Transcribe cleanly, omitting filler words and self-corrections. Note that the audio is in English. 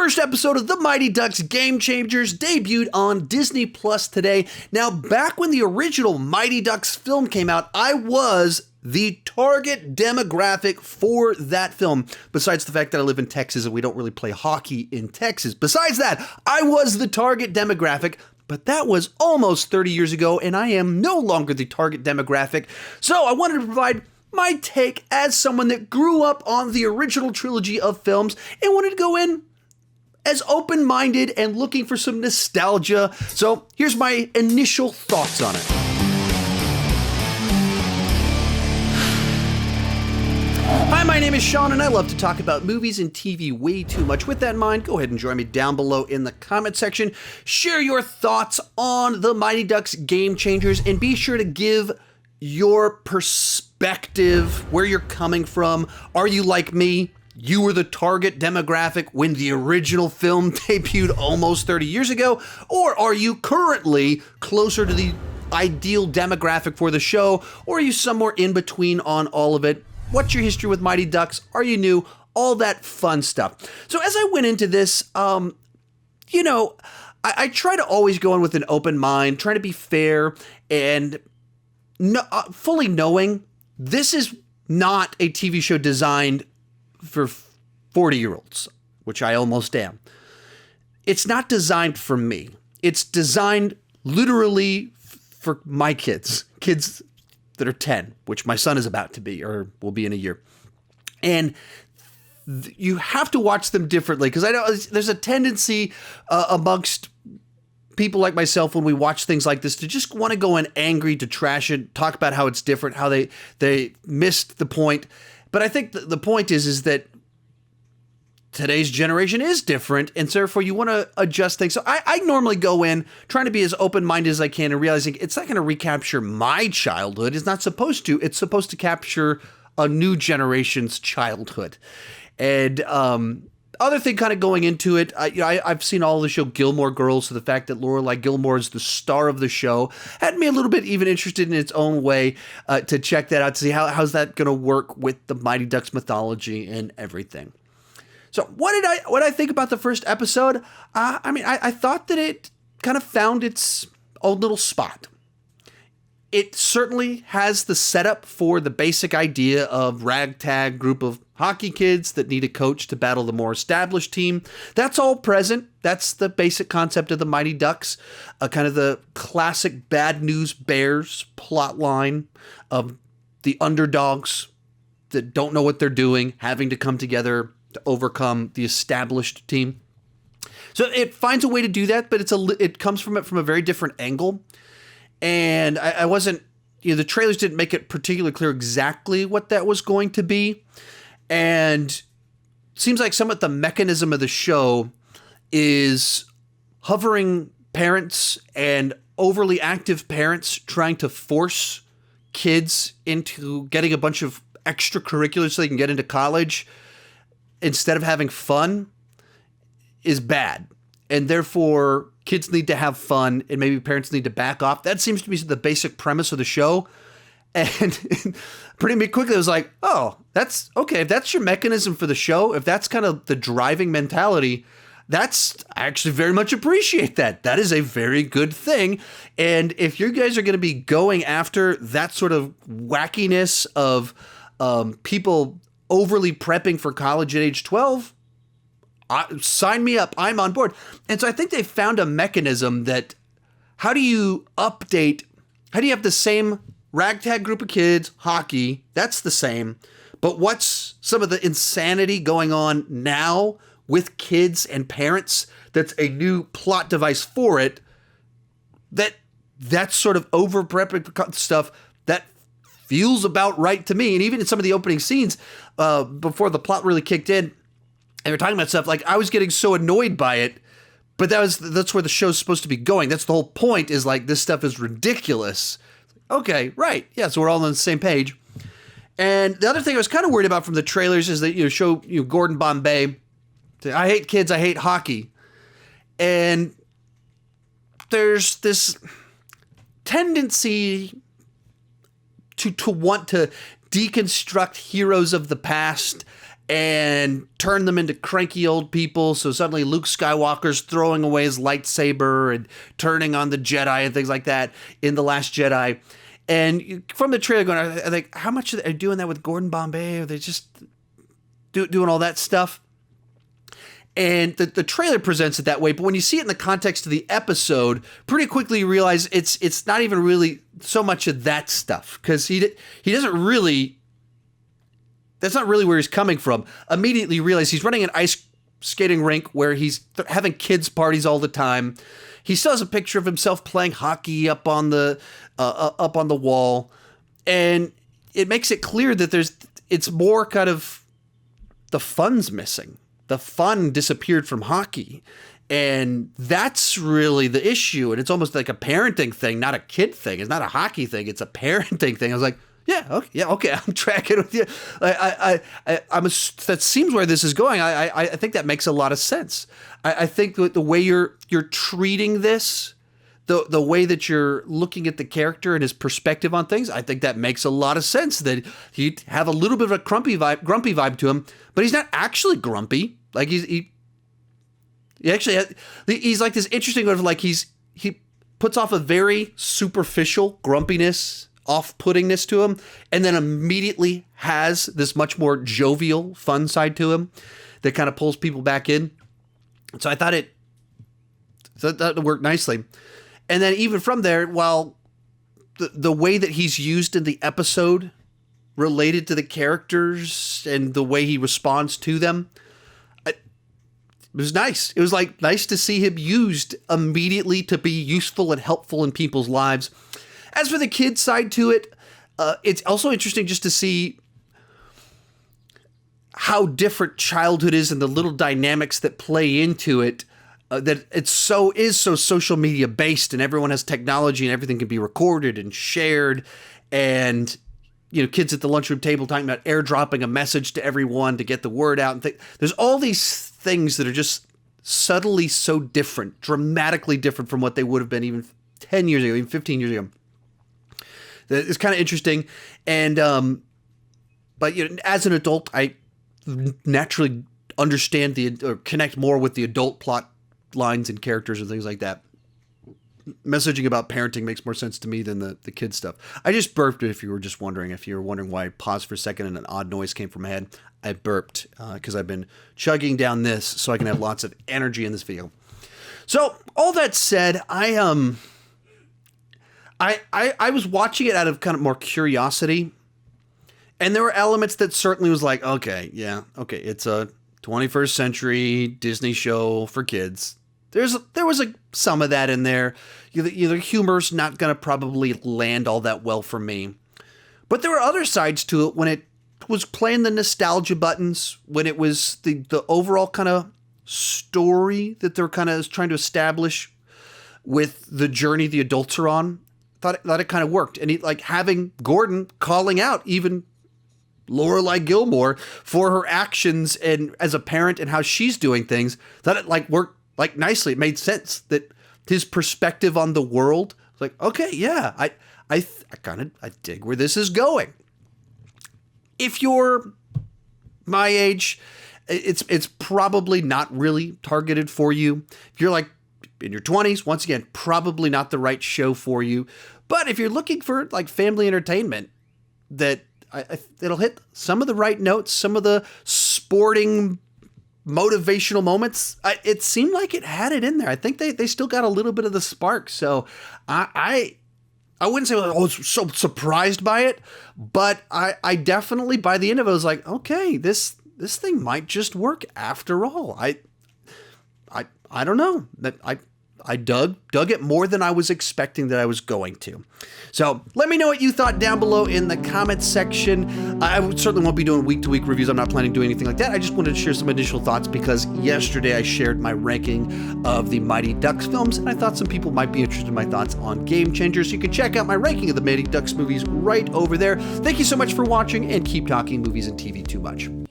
first episode of The Mighty Ducks Game Changers debuted on Disney Plus today. Now, back when the original Mighty Ducks film came out, I was the target demographic for that film. Besides the fact that I live in Texas and we don't really play hockey in Texas. Besides that, I was the target demographic, but that was almost 30 years ago, and I am no longer the target demographic. So I wanted to provide my take as someone that grew up on the original trilogy of films and wanted to go in as open-minded and looking for some nostalgia. So here's my initial thoughts on it. Hi, my name is Sean, and I love to talk about movies and TV way too much. With that in mind, go ahead and join me down below in the comment section. Share your thoughts on the Mighty Ducks Game Changers, and be sure to give your perspective, where you're coming from. Are you like me? You were the target demographic when the original film debuted almost 30 years ago? Or are you currently closer to the ideal demographic for the show? Or are you somewhere in between on all of it? What's your history with Mighty Ducks? Are you new? All that fun stuff. So as I went into this, I try to always go in with an open mind, trying to be fair, and fully knowing this is not a TV show designed for 40-year-olds, which I almost am. It's not designed for me. It's designed literally for my kids that are 10, which my son is about to be, or will be in a year. And you have to watch them differently, because I know there's a tendency amongst people like myself when we watch things like this to just want to go in angry, to trash it, talk about how it's different, how they missed the point. But I think the point is that today's generation is different, and so therefore you want to adjust things. So I normally go in trying to be as open-minded as I can and realizing it's not going to recapture my childhood. It's not supposed to. It's supposed to capture a new generation's childhood. And other thing kind of going into it, I've seen all the show Gilmore Girls, so the fact that Lorelai Gilmore is the star of the show had me a little bit even interested in its own way to check that out, to see how's that going to work with the Mighty Ducks mythology and everything. So what did I think about the first episode? I thought that it kind of found its own little spot. It certainly has the setup for the basic idea of ragtag group of hockey kids that need a coach to battle the more established team. That's all present. That's the basic concept of the Mighty Ducks, kind of the classic Bad News Bears plot line of the underdogs that don't know what they're doing, having to come together to overcome the established team. So it finds a way to do that, but it comes from it from a very different angle. And I wasn't, the trailers didn't make it particularly clear exactly what that was going to be. And it seems like somewhat the mechanism of the show is hovering parents and overly active parents trying to force kids into getting a bunch of extracurriculars so they can get into college instead of having fun is bad. And therefore, kids need to have fun, and maybe parents need to back off. That seems to be the basic premise of the show. And pretty quickly, I was like, oh, that's okay. If that's your mechanism for the show, if that's kind of the driving mentality, I actually very much appreciate that. That is a very good thing. And if you guys are going to be going after that sort of wackiness of people overly prepping for college at age 12, sign me up. I'm on board. And so I think they found a mechanism that how do you have the same ragtag group of kids, hockey, that's the same, but what's some of the insanity going on now with kids and parents that's a new plot device for it, that's sort of over prepping stuff that feels about right to me. And even in some of the opening scenes, before the plot really kicked in, and we're talking about stuff, like I was getting so annoyed by it, but that's where the show's supposed to be going. That's the whole point, is like, this stuff is ridiculous. Okay, right. Yeah, so we're all on the same page. And the other thing I was kind of worried about from the trailers is that show Gordon Bombay, I hate kids, I hate hockey. And there's this tendency to want to deconstruct heroes of the past and turn them into cranky old people. So suddenly Luke Skywalker's throwing away his lightsaber and turning on the Jedi and things like that in The Last Jedi. And from the trailer going, I think, how much are they doing that with Gordon Bombay? Are they just doing all that stuff? And the trailer presents it that way, but when you see it in the context of the episode, pretty quickly you realize it's not even really so much of that stuff, because he doesn't really. That's not really where he's coming from. Immediately you realize he's running an ice skating rink where he's having kids parties all the time. He still has a picture of himself playing hockey up on the wall, and it makes it clear that it's more kind of the fun's missing. The fun disappeared from hockey, and that's really the issue. And it's almost like a parenting thing, not a kid thing. It's not a hockey thing. It's a parenting thing. I was like, okay, I'm tracking with you. That seems where this is going. I think that makes a lot of sense. I think the way you're treating this, the way that you're looking at the character and his perspective on things, I think that makes a lot of sense. That he'd have a little bit of a grumpy vibe to him, but he's not actually grumpy. Like he actually he's like this interesting sort of like he puts off a very superficial grumpiness, off-puttingness to him, and then immediately has this much more jovial, fun side to him that kind of pulls people back in. So I thought that worked nicely. And then even from there, while the way that he's used in the episode related to the characters and the way he responds to them, it was nice. It was like nice to see him used immediately to be useful and helpful in people's lives. As for the kid side to it, it's also interesting just to see how different childhood is and the little dynamics that play into it. That it's so social media based, and everyone has technology and everything can be recorded and shared. And kids at the lunchroom table talking about airdropping a message to everyone to get the word out. And there's all these things that are just subtly so different, dramatically different from what they would have been even 10 years ago, even 15 years ago. It's kind of interesting. And, but as an adult, I naturally understand or connect more with the adult plot lines and characters and things like that. Messaging about parenting makes more sense to me than the kid stuff. I just burped if you were just wondering. If you were wondering why I paused for a second and an odd noise came from my head, I burped because I've been chugging down this so I can have lots of energy in this video. So all that said, I was watching it out of kind of more curiosity, and there were elements that certainly was like, okay, it's a 21st century Disney show for kids. There was some of that in there. The humor's not going to probably land all that well for me. But there were other sides to it when it was playing the nostalgia buttons, when it was the overall kind of story that they're kind of trying to establish with the journey the adults are on. Thought it kind of worked. And like having Gordon calling out even Lorelai Gilmore for her actions and as a parent and how she's doing things, thought it like worked like nicely. It made sense that his perspective on the world, like, okay, yeah, I dig where this is going. If you're my age, it's probably not really targeted for you. If you're like in your 20s, once again, probably not the right show for you. But if you're looking for like family entertainment that it'll hit some of the right notes, some of the sporting motivational moments, it seemed like it had it in there. I think they still got a little bit of the spark. So I wouldn't say I was so surprised by it, but I definitely by the end of it I was like, okay, this thing might just work after all. I don't know. That I dug it more than I was expecting that I was going to. So let me know what you thought down below in the comments section. I certainly won't be doing week-to-week reviews. I'm not planning to do anything like that. I just wanted to share some initial thoughts because yesterday I shared my ranking of the Mighty Ducks films, and I thought some people might be interested in my thoughts on Game Changers. So you can check out my ranking of the Mighty Ducks movies right over there. Thank you so much for watching, and keep talking movies and TV too much.